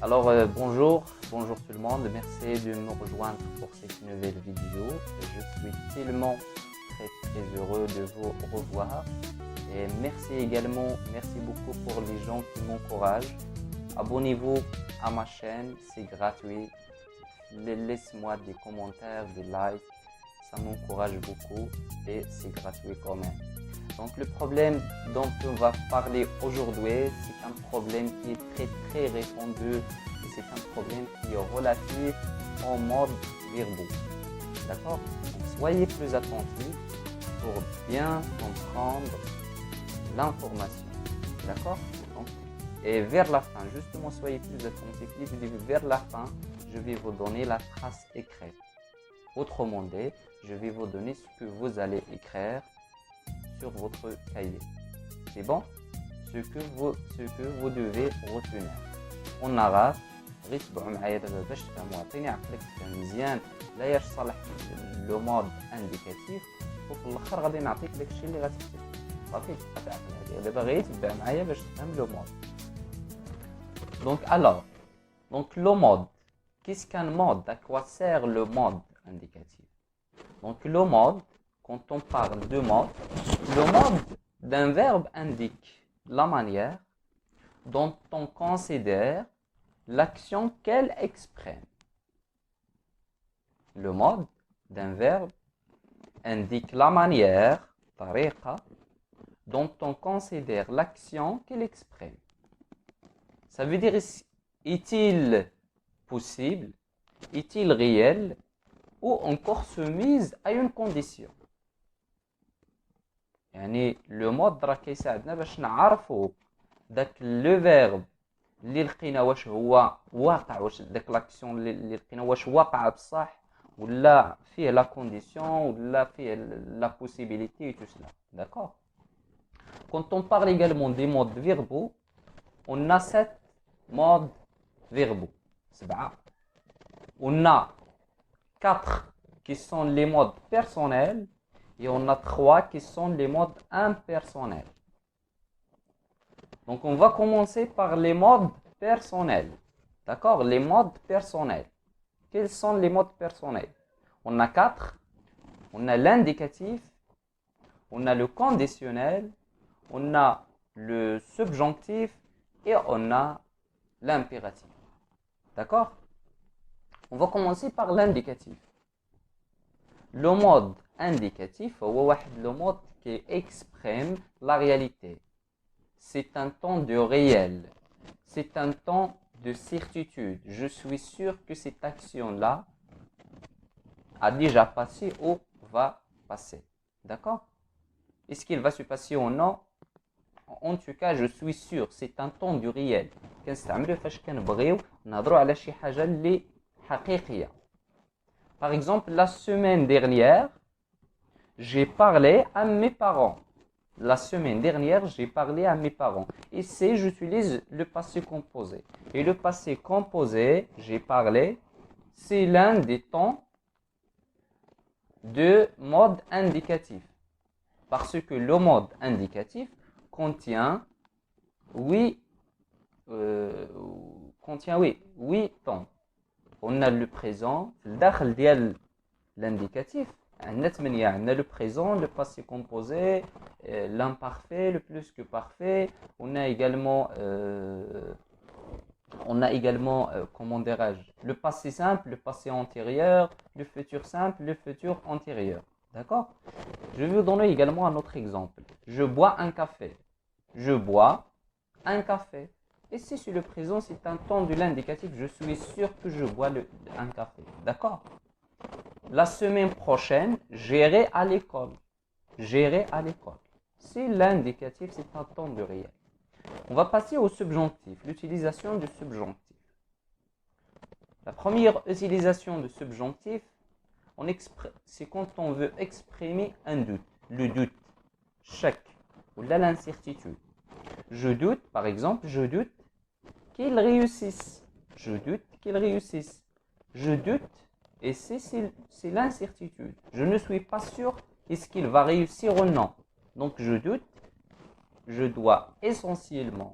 Bonjour tout le monde, merci de me rejoindre pour cette nouvelle vidéo. Je suis tellement très heureux de vous revoir et merci beaucoup pour les gens qui m'encouragent. Abonnez-vous à ma chaîne, c'est gratuit. Laisse-moi des commentaires, des likes, ça m'encourage beaucoup et c'est gratuit quand même. Donc le problème dont on va parler aujourd'hui, c'est un problème qui est très répandu et c'est un problème qui est relatif au mode verbaux. D'accord? Donc soyez plus attentifs pour bien comprendre l'information. D'accord? Et vers la fin, justement, soyez plus attentifs. Vers la fin, je vais vous donner la trace écrite. Autrement dit, je vais vous donner ce que vous allez écrire sur votre cahier. C'est bon? Ce que vous devez retenir. En arabe, غير تبعوا معايا دابا باش تفهموا. عطيني عقلك تفهم مزيان لا يصلح لو مود انديكاتيف وفي الاخر غادي نعطيك داكشي اللي غتكتب. صافي قطع عقلك دابا غير تبع معايا باش تفهم لو مود. Donc le mode, qu'est-ce qu'un mode? À quoi sert le mode indicatif? Donc le mode, quand on parle de mode, le mode d'un verbe indique la manière dont on considère l'action qu'elle exprime. Le mode d'un verbe indique la manière, tariqa, dont on considère l'action qu'elle exprime. Ça veut dire, est-il possible, est-il réel, ou encore soumise à une condition. يعني لو مود راه كيساعدنا باش نعرفوا داك لو فيرب اللي لقينا واش هو واقع، واش داك لاكسيون اللي لقينا واش واقعه بصح ولا فيه لا كونديسيون ولا فيه لا بوسيبيليتي tout cela. D'accord? Quand on parle également des modes verbaux, on a 7 modes verbaux. 7. On a 4 qui sont les modes personnels et on a 3 qui sont les modes impersonnels. Donc on va commencer par les modes personnels. D'accord? Les modes personnels. Quels sont les modes personnels? On a 4. On a l'indicatif, on a le conditionnel, on a le subjonctif et on a l'impératif. D'accord? On va commencer par l'indicatif. Le mode indicatif est le mode qui exprime la réalité. C'est un temps de réel. C'est un temps de certitude. Je suis sûr que cette action-là a déjà passé ou va passer. D'accord? Est-ce qu'il va se passer ou non? En tout cas, je suis sûr. C'est un temps du réel. كنستعملوه فاش كنبغيو نهضروا على شي حاجة اللي حقيقية. Par exemple, la semaine dernière, j'ai parlé à mes parents. La semaine dernière, j'ai parlé à mes parents. Ici, j'utilise le passé composé. Et le passé composé, j'ai parlé, c'est l'un des temps de mode indicatif. Parce que le mode indicatif contient 8 temps. On a le présent, الداخل ديال l'indicatif, on a le présent, le passé composé, l'imparfait, le plus que parfait. On a également comment dirais-je, le passé simple, le passé antérieur, le futur simple, le futur antérieur. D'accord? Je vais vous donner également un autre exemple. Je bois un café. Je bois un café. Et si sur le présent, c'est un temps de l'indicatif, je suis sûr que je bois un café. D'accord? La semaine prochaine, j'irai à l'école. J'irai à l'école. C'est l'indicatif, c'est un temps de réel. On va passer au subjonctif, l'utilisation du subjonctif. La première utilisation du subjonctif, c'est quand on veut exprimer un doute. Le doute, shak, ou l'incertitude. Je doute, par exemple, je doute qu'il réussisse. Je doute qu'il réussisse. Je doute, et c'est l'incertitude. Je ne suis pas sûr est-ce qu'il va réussir ou non. Donc je doute, je dois essentiellement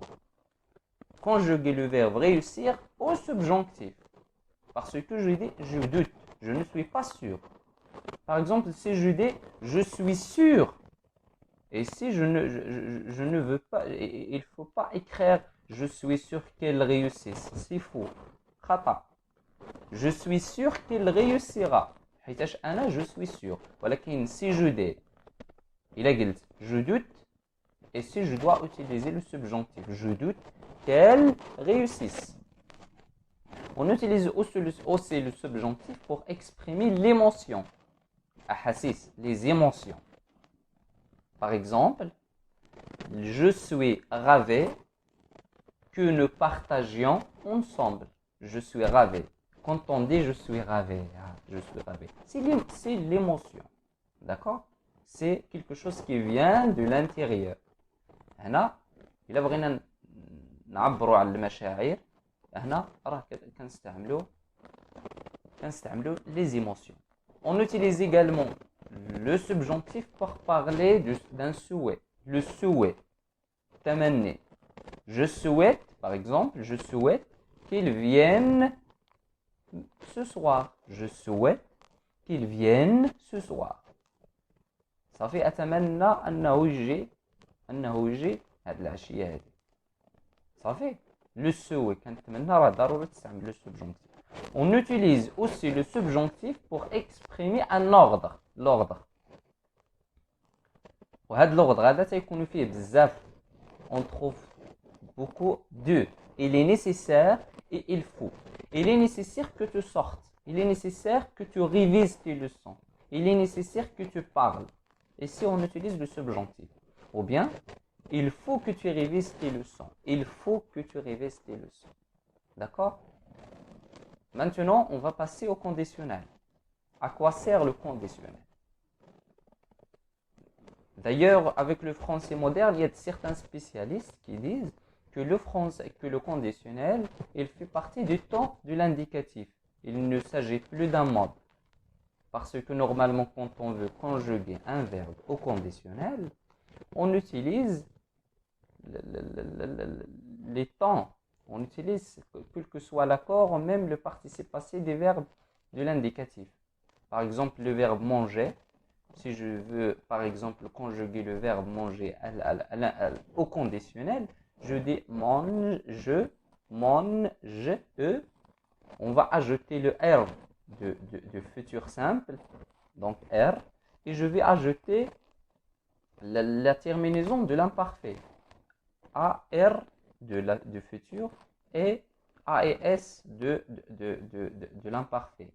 conjuguer le verbe réussir au subjonctif. Parce que je dis je doute, je ne suis pas sûr. Par exemple, si je dis je suis sûr, et si je ne veux pas, il ne faut pas écrire je suis sûr qu'elle réussisse. C'est faux. Khata. Je suis sûr qu'il réussira. حيتاش أنا je suis sûr. ولكن si je dis il a قلت je doute, et si je dois utiliser le subjonctif, je doute qu'elle réussisse. On utilise aussi le subjonctif pour exprimer l'émotion. أحاسيس, les émotions. Par exemple, je suis ravi que nous partagions ensemble. Je suis ravi. Quand on dit je suis ravi, je suis ravi, c'est l'émotion. D'accord? C'est quelque chose qui vient de l'intérieur. هنا إلا بغينا نعبروا على المشاعر هنا راه كنستعملوا les émotions. On utilise également le subjonctif pour parler d'un souhait. Le souhait. تمني. Je souhaite, par exemple, je souhaite qu'il vienne ce soir. Je souhaite qu'il vienne ce soir. صافي أتمنى أنه يجي هاد العشية هادي. صافي. Le souhait كنتمنى راه ضروري تستعمل le subjonctif. On utilise aussi le subjonctif pour exprimer un ordre. L'ordre. وهذا l'ordre هذا تيكون فيه بزاف. On trouve beaucoup de. Il est nécessaire et il faut. Il est nécessaire que tu sortes. Il est nécessaire que tu révises tes leçons. Il est nécessaire que tu parles. Ici, on utilise le subjonctif. Ou bien, il faut que tu révises tes leçons. Il faut que tu révises tes leçons. D'accord? Maintenant, on va passer au conditionnel. À quoi sert le conditionnel? D'ailleurs, avec le français moderne, il y a certains spécialistes qui disent que le conditionnel, il fait partie du temps de l'indicatif. Il ne s'agit plus d'un mode. Parce que normalement, quand on veut conjuguer un verbe au conditionnel, on utilise les temps. On utilise, quel que soit l'accord, ou même le participe passé des verbes de l'indicatif. Par exemple, le verbe manger. Si je veux, par exemple, conjuguer le verbe manger au conditionnel, je dis mange, je, on va ajouter le R de futur simple, donc R, et je vais ajouter la terminaison de l'imparfait, AR de futur et AES de l'imparfait.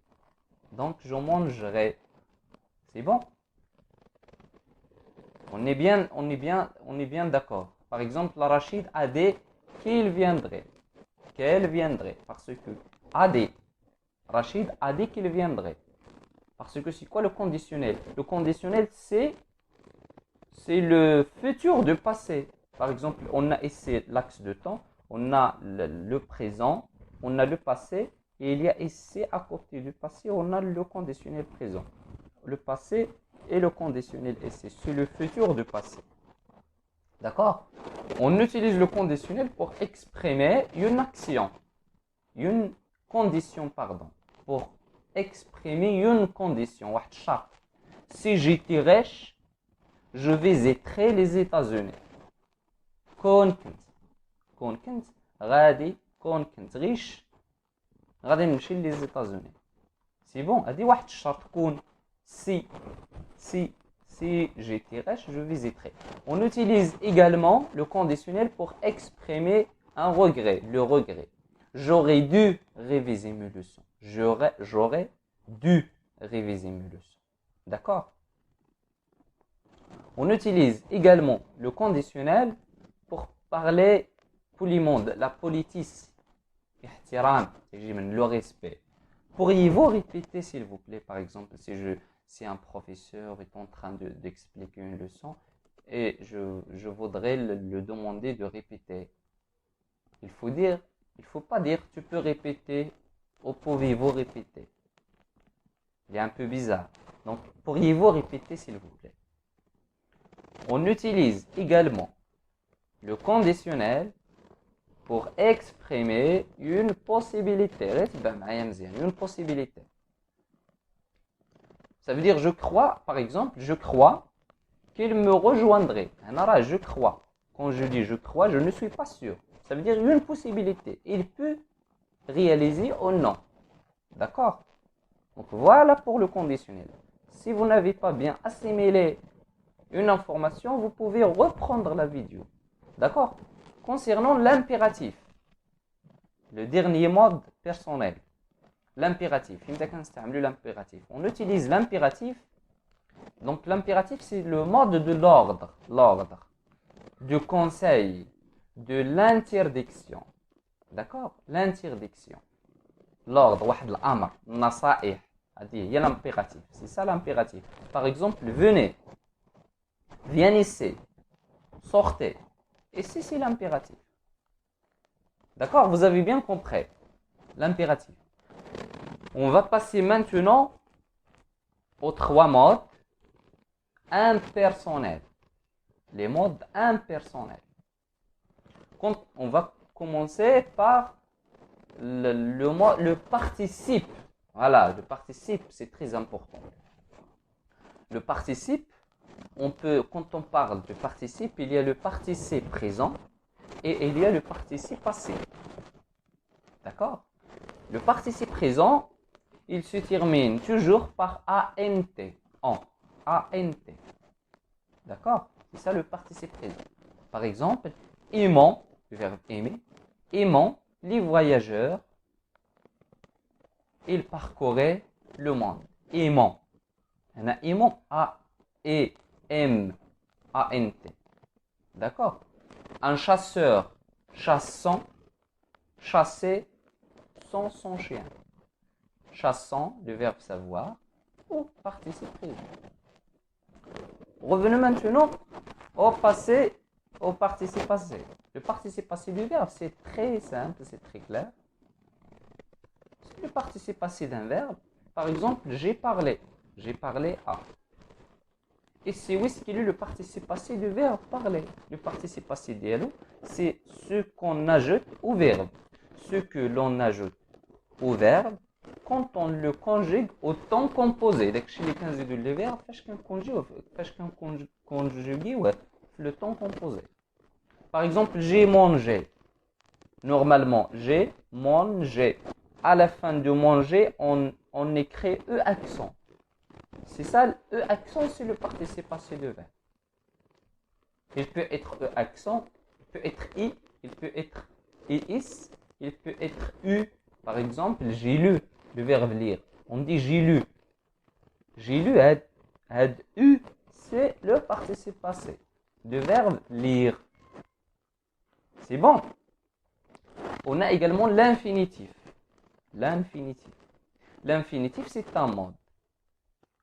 Donc je mangerai. C'est bon? On est bien d'accord. Par exemple, la Rachid a dit qu'il viendrait. Qu'elle viendrait. Parce que a dit. Rachid a dit qu'il viendrait. Parce que c'est quoi le conditionnel? Le conditionnel, c'est le futur du passé. Par exemple, on a ici l'axe de temps, on a le présent, on a le passé, et il y a ici, à côté du passé, on a le conditionnel présent. Le passé et le conditionnel ici, c'est le futur du passé. D'accord? On utilise le conditionnel pour exprimer une action, une condition, pardon. Pour exprimer une condition, واحد شرط. Si j'étais riche, je visiterais les États-Unis. كون كنت غادي كون كنت غيش غادي نمشي les États-Unis. C'est bon, هذه واحد الشرط كون si j'étais riche, je visiterais. On utilise également le conditionnel pour exprimer un regret, le regret. J'aurais dû réviser mes leçons. J'aurais dû réviser mes leçons. D'accord? On utilise également le conditionnel pour parler poliment, la politesse, le respect. Pourriez-vous répéter, s'il vous plaît, par exemple, si un professeur est en train d'expliquer une leçon et je voudrais le demander de répéter. Il faut pas dire tu peux répéter ou pouvez-vous répéter. Il est un peu bizarre. Donc, pourriez-vous répéter, s'il vous plaît? On utilise également le conditionnel pour exprimer une possibilité. Une possibilité. Ça veut dire je crois, par exemple, je crois qu'il me rejoindrait. Je crois. Quand je dis je crois, je ne suis pas sûr. Ça veut dire une possibilité. Il peut réaliser ou non. D'accord? Donc voilà pour le conditionnel. Si vous n'avez pas bien assimilé une information, vous pouvez reprendre la vidéo. D'accord? Concernant l'impératif, le dernier mode personnel, l'impératif, on utilise l'impératif. Donc l'impératif, c'est le mode de l'ordre, du conseil, de l'interdiction. D'accord? L'interdiction. L'ordre, واحد الأمر, النصائح. هذه هي l'impératif. C'est ça l'impératif. Par exemple, venez, viens ici, sortez. Et c'est l'impératif. D'accord? Vous avez bien compris l'impératif. On va passer maintenant aux trois modes impersonnels. Les modes impersonnels. On va commencer par le participe. Voilà, le participe, c'est très important. Le participe, quand on parle de participe, il y a le participe présent et il y a le participe passé. D'accord? Le participe présent, il se termine toujours par ANT. ANT. D'accord? C'est ça le participe présent. Par exemple, aimant, le verbe aimer, aimant, les voyageurs, ils parcouraient le monde. Aimant. On a aimant, A-E-M-A-N-T. D'accord? Un chasseur, chassant, chasser sans son chien. Chassant, le verbe savoir, ou participe présent. Revenons maintenant au passé, au participe passé. Le participe passé du verbe, c'est très simple, c'est très clair. C'est le participe passé d'un verbe. Par exemple, j'ai parlé. J'ai parlé à. Et c'est où est-ce qu'il est le participe passé du verbe parler. Le participe passé d'Yellow, c'est ce qu'on ajoute au verbe. Ce que l'on ajoute au verbe quand on le conjugue au temps composé. Donc, chez les 15 de le verbe, fâche qu'un conjugué, ouais, le temps composé. Par exemple, j'ai mangé. Normalement, j'ai mangé. À la fin de manger, on écrit E accent. C'est ça, E accent, c'est le participe passé de verbe. Il peut être E accent, il peut être I, il peut être IS, il peut être U. Par exemple, j'ai lu, le verbe lire. On dit j'ai lu. J'ai lu, had U, c'est le participe passé. Le verbe lire. C'est bon. On a également l'infinitif. L'infinitif. L'infinitif, c'est un mode.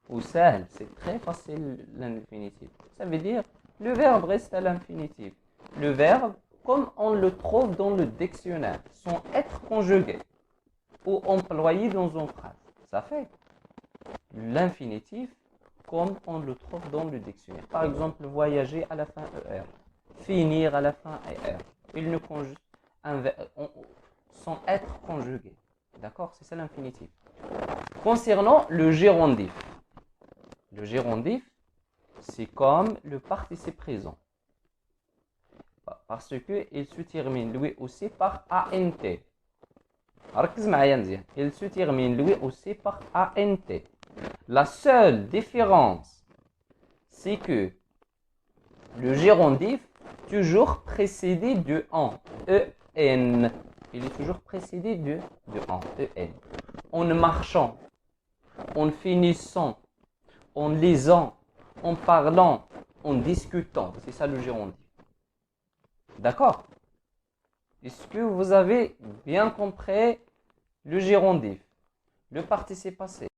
Ou sale, c'est très facile l'infinitif. Ça veut dire, le verbe reste à l'infinitif. Le verbe, comme on le trouve dans le dictionnaire, sans être conjugué ou employé dans une phrase. Ça fait l'infinitif comme on le trouve dans le dictionnaire. Par exemple, voyager à la fin ER, finir à la fin ER. Il ne conjugue sans être conjugué. D'accord? C'est ça l'infinitif. Concernant le gérondif. Le gérondif, c'est comme le participe présent. Parce qu'il se termine lui aussi par ANT. Il se termine lui aussi par ANT. La seule différence, c'est que le gérondif toujours précédé de en. EN. Il est toujours précédé de en. EN. En marchant, en finissant, en lisant, en parlant, en discutant. C'est ça le gérondif. D'accord? Est-ce que vous avez bien compris le gérondif, le participe passé?